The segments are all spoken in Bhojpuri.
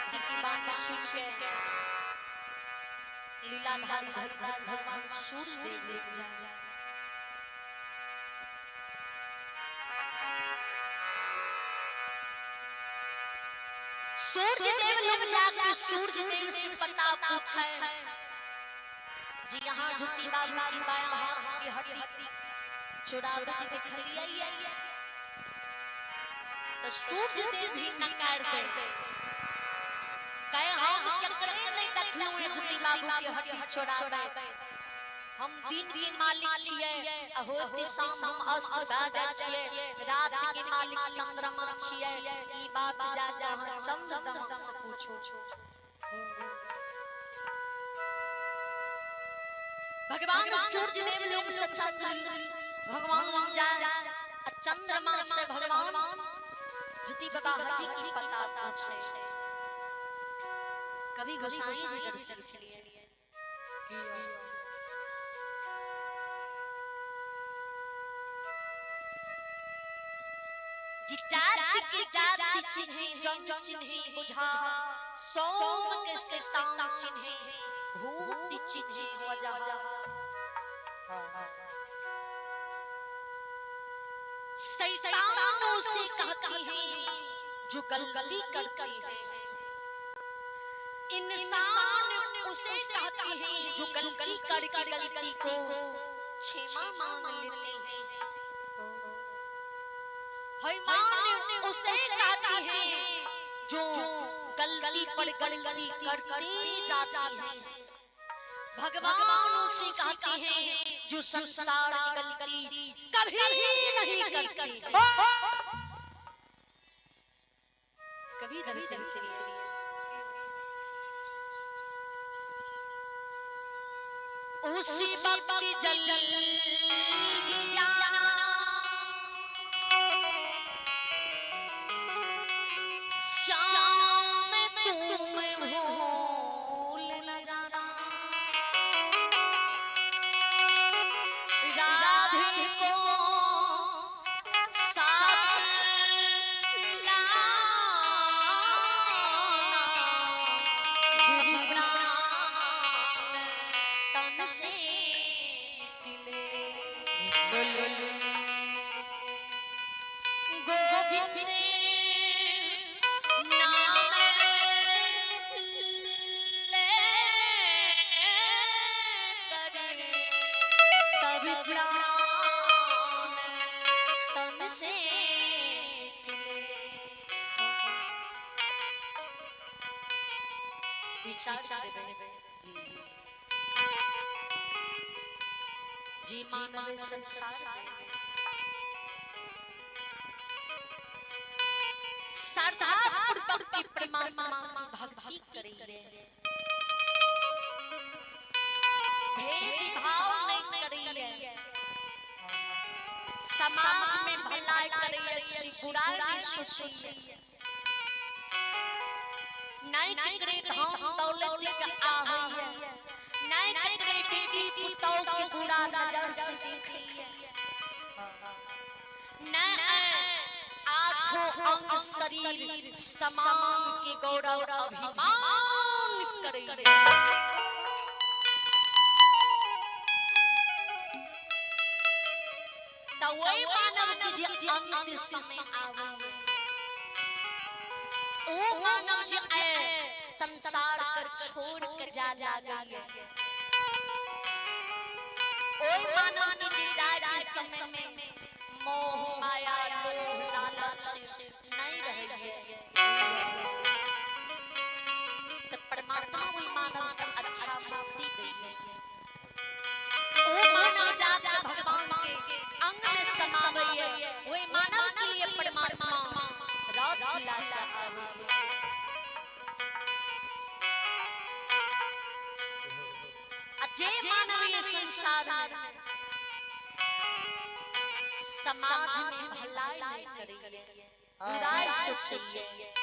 भक्ति की बात सुन के लीलाधारी धरधारी भगवान सूर्य देव देव जाए। सूर्य देव लोग जाके सूर्य देव से पता पूछे जी यहाँ जुटी बाबू की बायां हाथ की हड्डी चुरावती दिख रही है तो सूर्य देव भी नकार दे कहे हम चक्कर नहीं देखलू ये जुटी बाबू की हड्डी चुरावे हम दिन के मालिक छिए होते शाम हम अस्त भा जाय छिए रात के मालिक चंद्रमा छिए ई बात जा जा चंद्रमा से पूछो भगवान सूर्य देव लोग सच्चा चल भगवान जा चंद्रमा से भगवान जुटी बाबा हड्डी की पता पूछे कभी गोसाई जी दर्शन के लिए जाति की जाति चिन्हे रंग चिन्हे बुझा सोम के से शाम चिन्हे भूत चिन्हे वजह शैतानों से कहती है जो गलती करती है इंसान उसे कहती है जो गलती करके गलती को क्षमा मांग लेते हैं मान उसे कहती है जो गलती पर गलती करती जाती है भगवान उसे कहती है जो संसार की गलती कभी नहीं करती कभी दर्शन से उसी वक्त जल जी मानव संसार श्रद्धापूर्वक की परमात्मा की भक्ति करिए भेदभाव नहीं करिए समाज में भलाई करिए बुराई नहीं सोचिए नहीं करे धन दौलत का आहे नहीं करे बेटी पुतौ की बुरा नजर से देखिए नहीं आंखों अंग शरीर समांग के गौरव अभिमान करिए तो वही मानव की जो अंत समय आवे ओ मानव जो संसार कर छोड़ कर जा रही है ओए मानव की जाए समय में मोह माया लोभ लालच नहीं रही है तो परमात्मा वही मानव का अच्छा मुक्ति दी है ओ मानव जाकर भगवान के अंग में समावे वही मानव के लिए परमात्मा रात लाता है जे मानवीय संसार में समाज में भलाई नहीं करेंगे बुराई सोचिए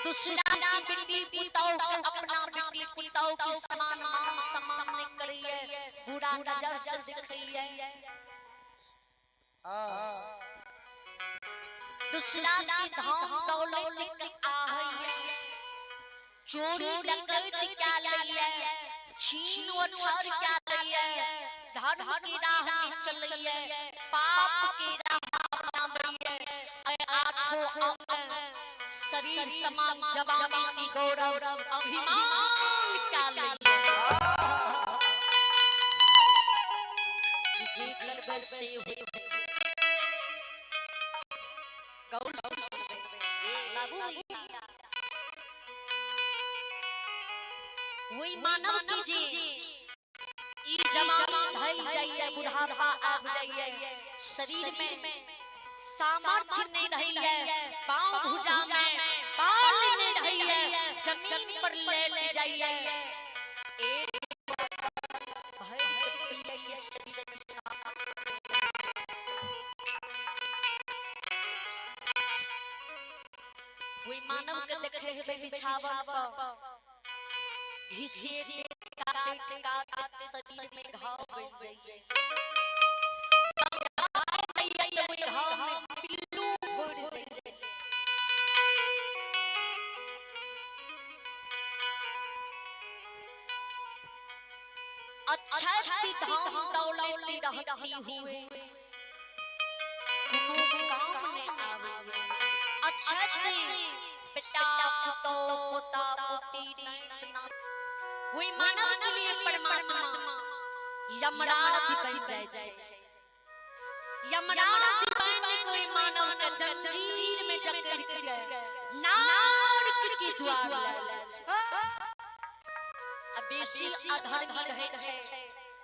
दूसरा बेटी पुतौ अपना बेटी पुतौ के समान मान सम्मान नहीं करिए बुरा नजर से देखिए दूसरा की धाम दौलत आहैया चोरी डकैती क्या लइया छीन ओछर क्या लइया धर्म की राह में चलिए पाप की राह अपनाइए आठों अंग शरीर समान जवानी की गौरव अभिमान क्या लइया जी कर बरसे गौर से बाबू वही मानव की जी ई जवानी ढल जाइए बुढ़ापा आ जाइए शरीर में सामर्थ्य नहीं रही है पांव भुजा में बाल नहीं रही है जमीन पर ले जाइए एक भर के पिए शरीर वही मानव के देखे हुए बिछावन पर घिसे काटे काटे शरीर में घाव बन जाइए वही घाव में पिल्लू फोड़ जाइए अच्छा सी धाम दौलत रहती हुए काम में आवे अच्छा सी बेटा पुतो पोता पोती ना वही मानव के लिए परमात्मा यमराज बन जाए छे यमराज बन कोई मानव के जंजीर में जकड़ के नरक के द्वार लागे छे अब बेसी अधर्मी रहे छे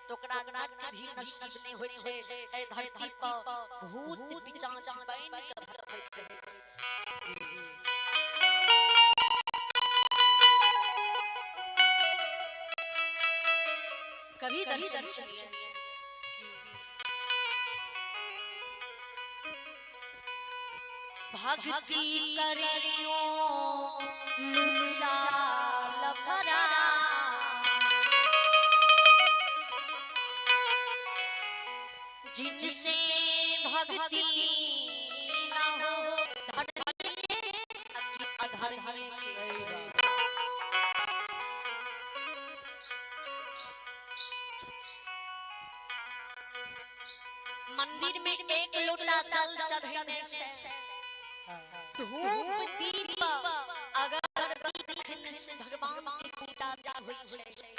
तो ओकरा नरक भी नसीब नहीं होय छे ए धरती पर भूत पिशाच बन के भटकैत रहे छे कभी दर्शन भक्ति करियो लुचा लफरा जिनसे भक्ति ना हो धर्म अधर्म मंदिर में एक लोटा जल चढ़ने से धूप दीप अगरबत्ती दिखने से भगवान की पूजा होई छे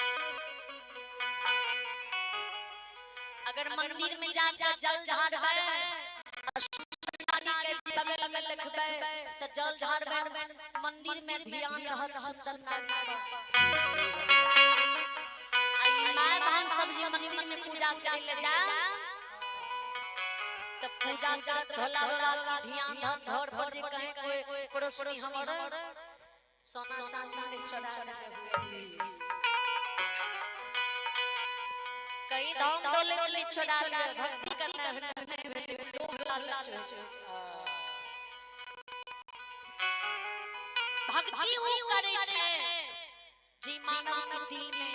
अगर मंदिर में जाके जल चढ़ाबे सुंदरी के बगल में रखबे त जल चढ़ाबे मंदिर में ध्यान रहत सुंदर नारी आई माय बहन सब मंदिर में पूजा करे ले जा तब पूजा करत भोला बाबा ध्यान घर पर जे कहे कोई पड़ोसी हमर सोना चांदी चढ़ा रहे कई धाम दौलत चढ़ा रहे भक्ति करना है लोभ लालच भक्ति वो करे छे जी मानव के दिल में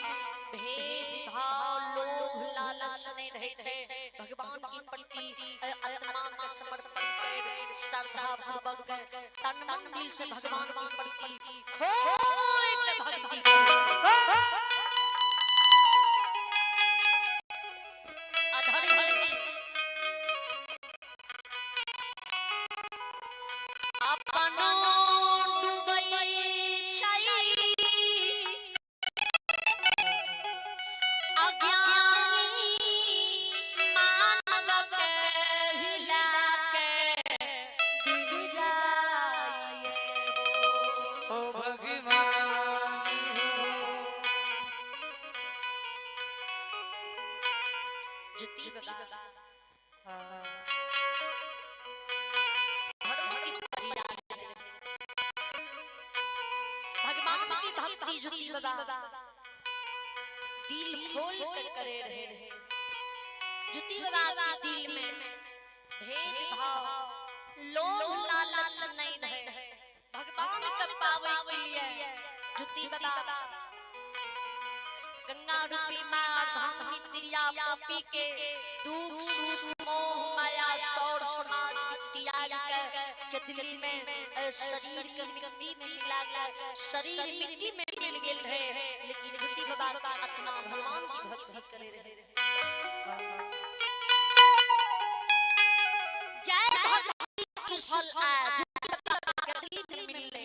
भेद भाव लोभ लालच नहीं रहे छे भगवान की प्रति आत्मा का समर्पण कर श्रद्धा पूर्वक तन मन दिल से भगवान की प्रति खोट भक्ति दिल खोल कर करे रहे जुती बाबा दिल में भेद भाव लोभ लालच नहीं रहे भगवान का पावे के लिए जुती बाबा गंगा रूपी मां अर्धांगिनी त्रिया पोपी के दुख सुख मोह माया सौर समाज इत्यादि बिराज के दिल्ली में शरीर के मिट्टी में मिला गया, शरीर मिट्टी में मिल गेल रहे, लेकिन ज्योति बाबा का आत्मा भगवान की भक्ति करे रहे। जय भक्ति चुफल आ ज्योति बाबा के दिल्ली में मिल रहे।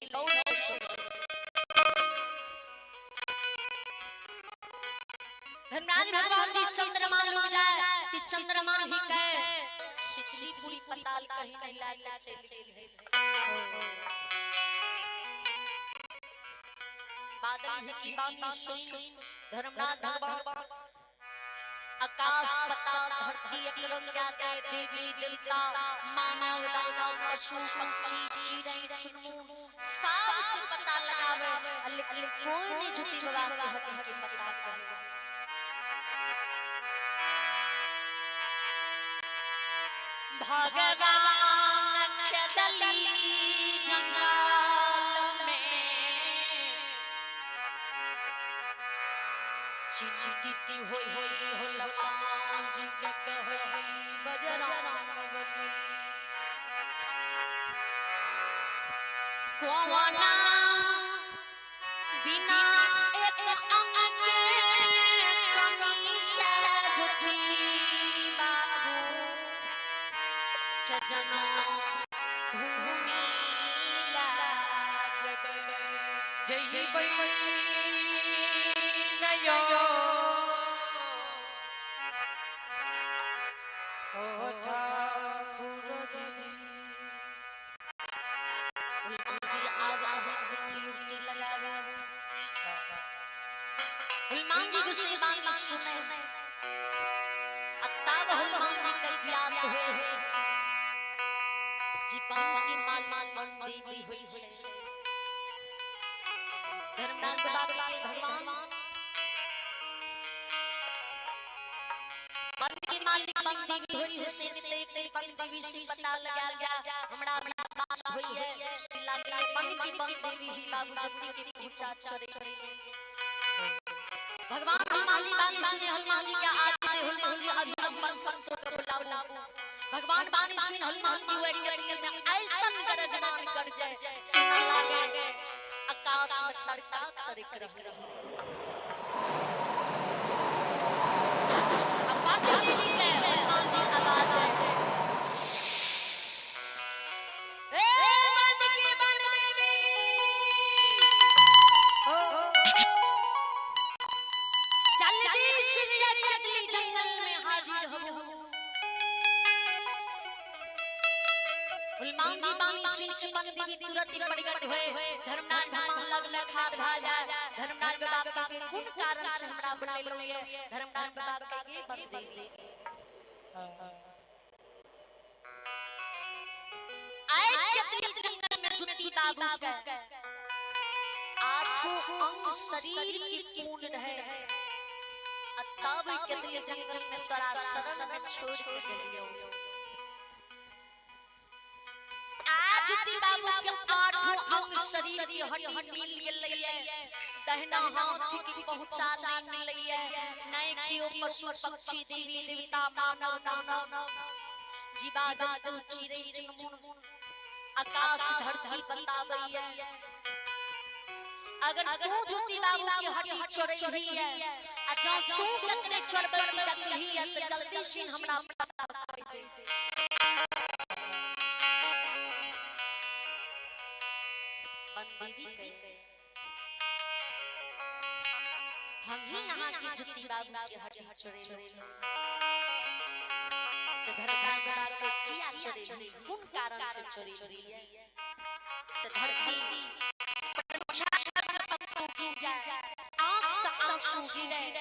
धर्मराज भगवान जी चंद्रमा लो जाए कि चंद्रमा ही कहे शीतली पूरी पताल कहीं नहीं लागे चल बादल ही की बानी सुन धर्मराज भगवान आकाश पताल धरती एक लगन जाते देवी देवता मानव दानव पशु पक्षी चिड़ै चुनमुन सब से पता लगावे, लेकिन कोई नहीं ज्योति बाबा के हट के पता करे। भगवान खेदली जंजाल में चिचिती होई हनुमान जी के कहे बजरंग बली कोवना बिना एक अंग के कमी से ज्योति जना भूमि लाग जय बई नयो ओ ठाकुर जी युक्ति लगा हनुमान जी की बात सुने तब हनुमान जी का ज्ञान हुए जीवन की माल बन देवी हुई छे। धर्मराज बाबा के भगवान मन की माल बन देवी हुई छे, से ते बन देवी से पता लगा जा हमरा विश्वास होई है कि लागे मन की बन देवी ही बाबू जति के पूजा चढ़े। भगवान हनुमान जी बानी सुने हनुमान जी के आगे हनुमान जी अभिनंदन संतो के बुलाओ। भगवान बानी सुन हनुमान जी हुए के में ऐसा गरजमान कर जाए ना लागे आकाश में सरका तरिक रहे। अब देवी के हनुमान जी आवाज है ए मन की बन देवी जल्दी से कदली जंगल में हाजिर हो। हनुमान जी बानी सुन से बन देवी तुरंत ही प्रकट हुए। धर्मराज भगवान लगल खाद भाजा धर्मराज बाबा के गुण कारण से हमरा बनल है। धर्मराज बाबा के बन देवी आए कदली जंगल में ज्योति बाबू के आठों अंग शरीर की पूर्ण रहे। तब कदली जंगल में तोरा शरण में छोड़ के गेलियो। ज्योति बाबू के आठों अंग शरीर की हड्डी मिल गेलै है। दहिना हाथ की पहुंचा नहीं मिलै है। नहीं कियो पशु पक्षी देवी देवता मानव दानव जीवा जंतु चिड़ै चुनमुन आकाश धरती बताबै है। अगर तू ज्योति बाबू की हड्डी छोड़ै रही है आ जब तू ककरे छोड़बै रही है तो जल्दी से हमरा पता कर दे। देवी कहे हम ही यहाँ की ज्योति बाबू की हड्डी छोड़े तो धर्मराज बाबा के किया छोड़े कौन कारण से छोड़ी है तो धरती सब सूख जाए आँख से आंसू गिरे